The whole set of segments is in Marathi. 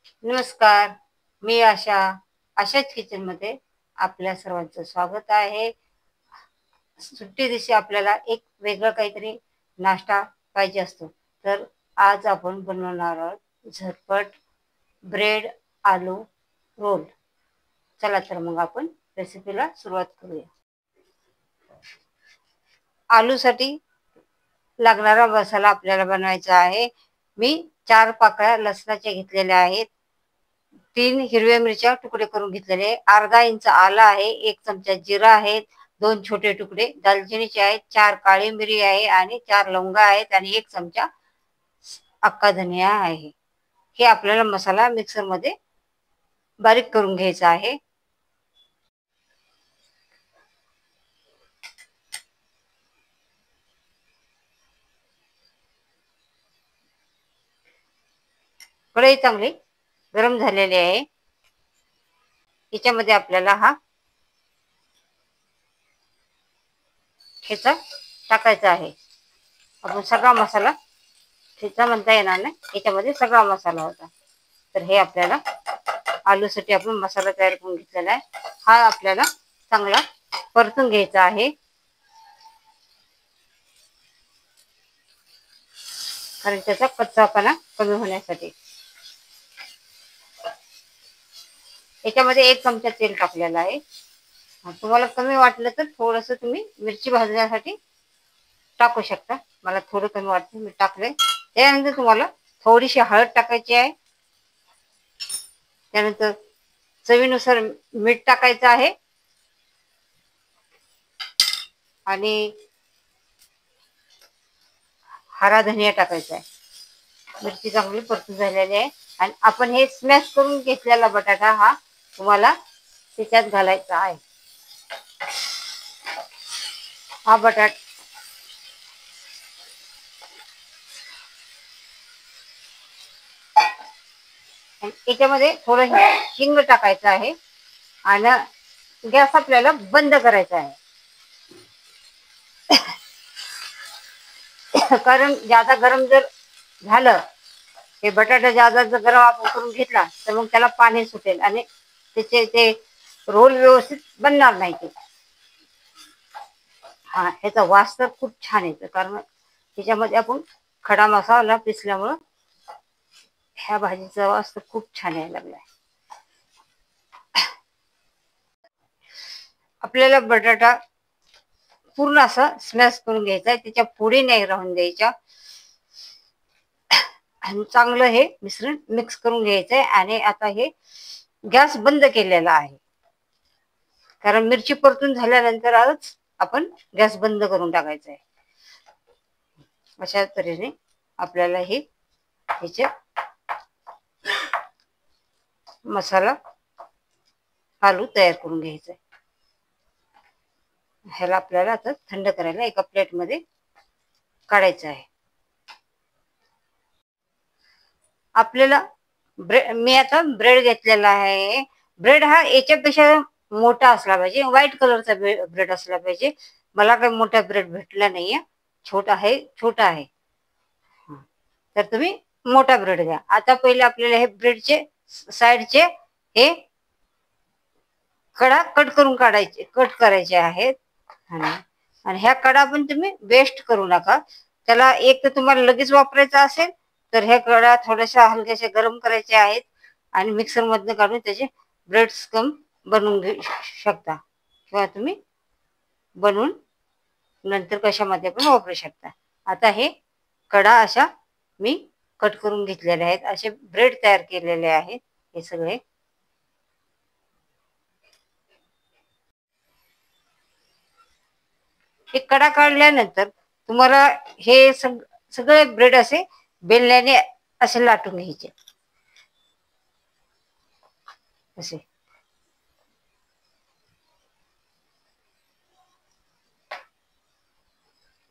नमस्कार. मी आशाच किचनमध्ये आपल्या सर्वांचं स्वागत आहे. सुट्टी दिवशी आपल्याला एक वेगळं काहीतरी नाश्ता पाहिजे असतो, तर आज आपण बनवणार आहोत झटपट ब्रेड आलू रोल. चला तर मग आपण रेसिपीला सुरुवात करूया. आलूसाठी लागणारा मसाला आपल्याला बनवायचा आहे. मी 4 पाकळ्या लसणाच्या घेतलेल्या आहेत. 3 हिरव्या मिरच्या तुकडे करून घेतलेले, अर्धा इंच आलं आहे, 1 चमचा जिरा आहे, 2 छोटे तुकडे दालचिनीचे आहेत, 4 काळी मिरी आहे आणि 4 लवंगा आहेत आणि 1 चमचा अख्खा धनिया आहे. हे आपल्याला मसाला मिक्सर मध्ये बारीक करून घ्यायचा आहे. कढई चांगली गरम झालेली आहे. याच्यामध्ये आपल्याला हा ठेचा टाकायचा आहे. आपण सगळा मसाला, ठेचा म्हणता येणार नाही, याच्यामध्ये सगळा मसाला होता. तर हे आपल्याला आलूसाठी आपण मसाला तयार करून घेतलेला आहे. हा आपल्याला चांगला परतून घ्यायचा आहे, कारण त्याचा कच्चापणा कमी होण्यासाठी. याच्यामध्ये 1 चमचा तेल टाकलेला आहे. तुम्हाला कमी वाटलं तर थोडंसं तुम्ही मिरची भाजण्यासाठी टाकू शकता. मला थोडं कमी वाटतं, मी टाकले. त्यानंतर तुम्हाला थोडीशी हळद टाकायची आहे. त्यानंतर चवीनुसार मीठ टाकायचं आहे आणि हरा धनिया टाकायचा आहे. मिरची चांगली परतून झालेली आहे आणि आपण हे स्मॅश करून घेतलेला बटाटा हा तुम्हाला त्याच्यात घालायचा आहे. हा बटाटा याच्यामध्ये थोडं हिंग टाकायचं आहे आणि गॅस आपल्याला बंद करायचा आहे. कारण जादा गरम जर झालं, हे बटाटा जादा जर गरम आपण करून घेतला तर मग त्याला पाणी सुटेल आणि त्याचे ते रोल व्यवस्थित बनणार नाही. ते हा ह्याचा वास तर खूप छान येतो, कारण त्याच्यामध्ये आपण खडा मसाला पिसल्यामुळं ह्या भाजीचा वास तर खूप छान यायला लागलाय. आपल्याला बटाटा पूर्ण असं स्मॅश करून घ्यायचा आहे, त्याच्या फोडी नाही राहून द्यायच्या. आणि चांगलं हे मिश्रण मिक्स करून घ्यायचंय आणि आता हे गॅस बंद केलेला आहे, कारण मिरची परतून झाल्यानंतरच आपण गॅस बंद करून टाकायचा आहे. अशा तऱ्हेने आपल्याला हे ह्याचे मसाला आलू तयार करून घ्यायचा आहे. ह्याला आपल्याला आता थंड करायला एका प्लेटमध्ये काढायचं आहे. आपल्याला मी आता ब्रेड घेतलेला आहे. ब्रेड हा याच्यापेक्षा मोठा असला पाहिजे, व्हाईट कलरचा ब्रेड असला पाहिजे. मला काही मोठा ब्रेड भेटला नाहीये, छोटा आहे. तर तुम्ही मोठा ब्रेड घ्या. आता पहिले आपल्याला हे ब्रेडचे साईडचे हे कडा कट करायचे आहेत. आणि ह्या कडा पण तुम्ही वेस्ट करू नका. त्याला एक तर तुम्हाला लगेच वापरायचा असेल तर ह्या कडा थोड्याशा हलक्याशा गरम करायच्या आहेत आणि मिक्सर मधनं काढून त्याचे ब्रेड स्कम बनवून घेऊ शकता, किंवा तुम्ही बनवून नंतर कशामध्ये पण वापरू शकता. आता हे कडा अशा मी कट करून घेतलेले आहेत, असे ब्रेड तयार केलेले आहेत हे सगळे. हे कडा काढल्यानंतर तुम्हाला हे सगळे ब्रेड असे बेलण्याने असे लाटून घ्यायचे, असे.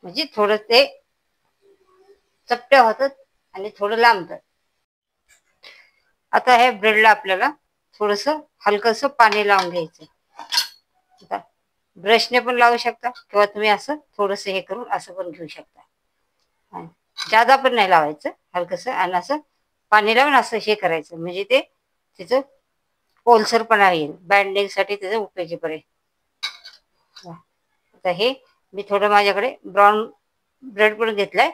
म्हणजे थोडं ते चपट्या होतात आणि थोडं लांबतात. आता हे ब्रेडला आपल्याला थोडस हलकस पाणी लावून घ्यायचं. आता ब्रशने पण लावू शकता, किंवा तुम्ही असं थोडस हे करून असं पण घेऊ शकता. जादा पण नाही लावायचं, हलकस. आणि असं पाणी लावून असं हे करायचं, म्हणजे ते त्याचं ओलसरपणा येईल, बाइंडिंगसाठी त्याचं उपयोगी पडेल. आता हे मी थोडं माझ्याकडे ब्राऊन ब्रेड पण घेतलाय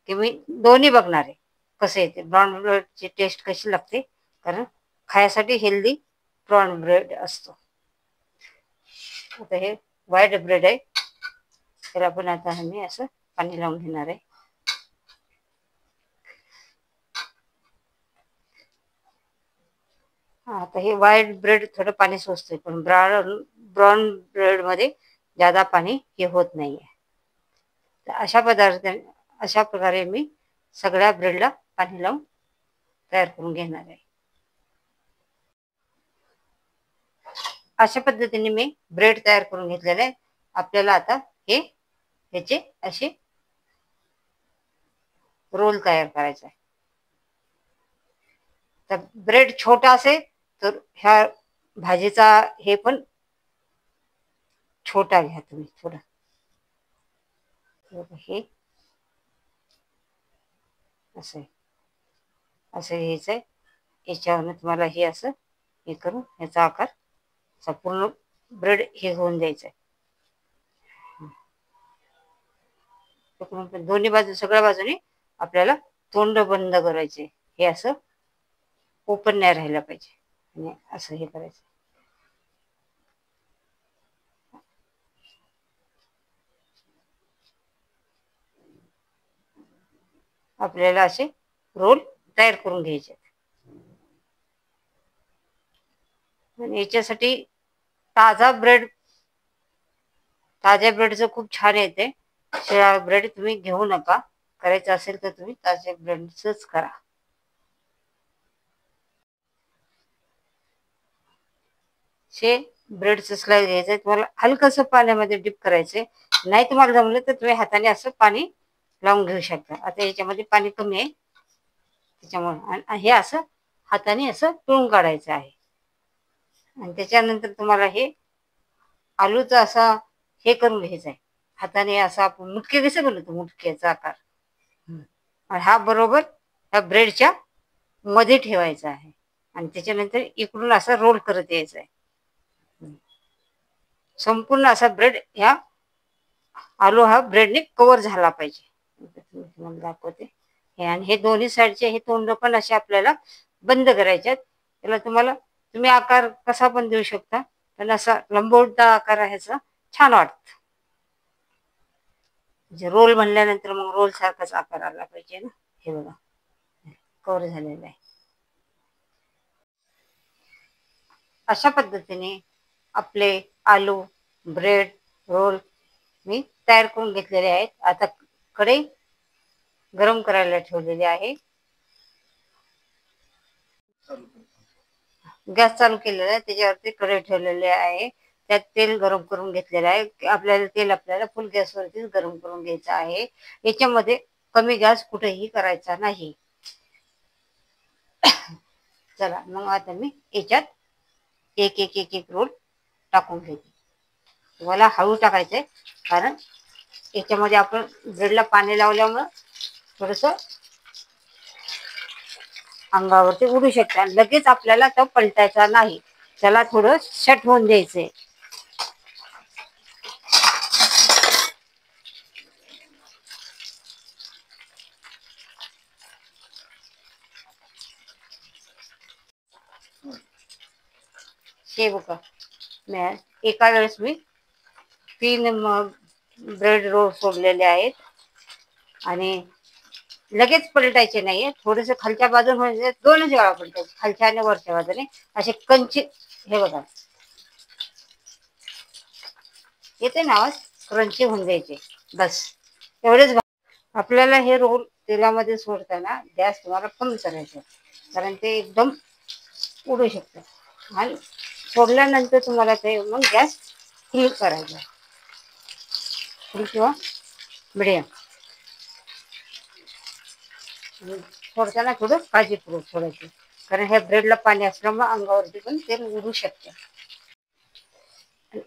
की मी दोन्ही बघणार आहे कसं येते, ब्राऊन ब्रेडची टेस्ट कशी लागते, कारण खाण्यासाठी हेल्दी ब्राऊन ब्रेड असतो. आता हे व्हाईट ब्रेड आहे, त्याला पण आता मी असं पाणी लावून घेणार आहे. आता हे व्हाईट ब्रेड थोडं पाणी सोसते, पण ब्राऊन ब्रेड मध्ये ज्यादा पाणी हे होत नाहीये. तर अशा प्रकारे मी सगळ्या ब्रेडला पाणी लावून तयार करून घेणार आहे. अशा पद्धतीने मी ब्रेड तयार करून घेतलेले आहे. आपल्याला आता ह्याचे असे रोल तयार करायचा आहे. तर ब्रेड छोटा असेल तर ह्या भाजीचा हे पण छोटा घ्या तुम्ही थोडा. हे असं असं घ्यायचंय, याच्यावरनं तुम्हाला हे असं हे करून ह्याचा आकार संपूर्ण ब्रेड हे होऊन द्यायचं आहे. दोन्ही बाजू सगळ्या बाजूने आपल्याला तोंड बंद करायचे, हे असं ओपन नाही राहिलं पाहिजे, आणि असं हे करायचं. आपल्याला असे रोल तयार करून घ्यायचे. आणि याच्यासाठी ताज्या ब्रेडचं खूप छान येते. शिळा ब्रेड तुम्ही घेऊ नका, करायचं असेल तर तुम्ही ताज्या ब्रेडचंच करा. ब्रेडचं स्लाइस घ्यायचंय, तुम्हाला हलकंसं पाण्यामध्ये डिप करायचंय. नाही तुम्हाला जमलं तर तुम्ही हाताने असं पाणी लावून घेऊ शकता. आता याच्यामध्ये पाणी कमी आहे त्याच्यामुळे हे असं हाताने असं पिळून काढायचं आहे. आणि त्याच्यानंतर तुम्हाला हे आलूचा असा हे करून घ्यायचा आहे, हाताने असा आपण मुटके कसे बनवतो मुटक्याचा आकार, आणि हा बरोबर ह्या ब्रेडच्या मध्ये ठेवायचा आहे. आणि त्याच्यानंतर इकडून असा रोल करत यायचा आहे. संपूर्ण असा ब्रेड ह्या आलू हा ब्रेडने कव्हर झाला पाहिजे. तुम्हाला दाखवते हे, आणि हे दोन्ही साईडचे हे तोंड पण असे आपल्याला बंद करायचे. त्याला तुम्ही आकार कसा पण देऊ शकता, पण असा लंबोटा आकार आहे, ह्याचा छान वाटत. म्हणजे रोल म्हणल्यानंतर मग रोल सारखाच आकार आला पाहिजे ना. हे बघा कव्हर झालेलं आहे. अशा पद्धतीने आपले आलू ब्रेड रोल मी तयार करून घेतलेले आहेत. आता कढई गरम करायला ठेवलेली आहे, गॅस चालू केलेला आहे, त्याच्यावरती कढई ठेवलेली आहे, त्यात तेल गरम करून घेतलेलं आहे. आपल्याला फुल गॅसवरतीच गरम करून घ्यायचं आहे. याच्यामध्ये कमी गॅस कुठेही करायचा नाही. चला मग आता मी याच्यात एक एक एक एक रोल टाकून घेते. तुम्हाला हळू टाकायचंय, कारण याच्यामध्ये आपण ब्रेडला पाणी लावल्यामुळं थोडस अंगावरती उडू शकते, आणि लगेच आपल्याला तो पलटायचा नाही, त्याला थोडं सेट होऊन द्यायचंय. हे बघा एका वेळेस मी 3 ब्रेड रोल सोडलेले आहेत, आणि लगेच पलटायचे नाहीये, थोडेस खालच्या बाजून म्हणजे 2च वेळा पलटायचे, खालच्या आणि वरच्या बाजूने असे कंची. हे बघा येते ना आवाज, क्रंची होऊन द्यायचे, बस एवढेच. आपल्याला हे रोल तेलामध्ये सोडताना गॅस तुम्हाला कमी करायचा, कारण ते एकदम उडू शकतं, आणि सोडल्यानंतर तुम्हाला ते मग गॅस फुल करायचा, फुल किंवा मिडियम. सोडताना थोडं काळजीपूर्वक सोडायचं, कारण ह्या ब्रेडला पाणी असल्यामुळे अंगावरती पण तेल उडू शकतं.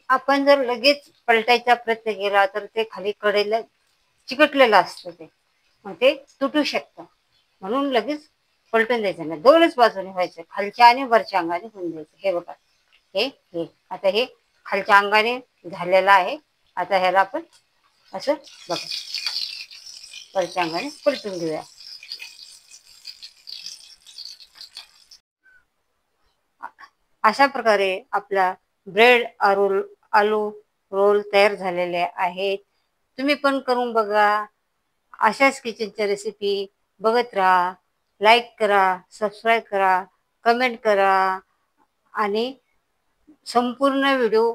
आपण जर लगेच पलटायचा प्रयत्न केला तर ते खाली कढईला चिकटलेलं असतं, ते मग ते तुटू शकतं. म्हणून लगेच पलटून द्यायचं नाही, दोनच बाजूने व्हायचं, खालच्या आणि वरच्या अंगाने होऊन द्यायचं. हे बघा, हे आता हे खालच्या अंगाने झालेलं आहे. आता ह्याला आपण असं बघा वरच्या अंगाने पलटून घेऊया. अशा प्रकारे आपला ब्रेड आलू रोल तयार झालेले आहेत. तुम्ही पण करून बघा. अशाच किचनच्या रेसिपी बघत राहा. लाईक करा, सबस्क्राईब करा, कमेंट करा आणि संपूर्ण व्हिडिओ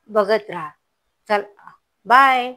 बघत राहा. चल बाय.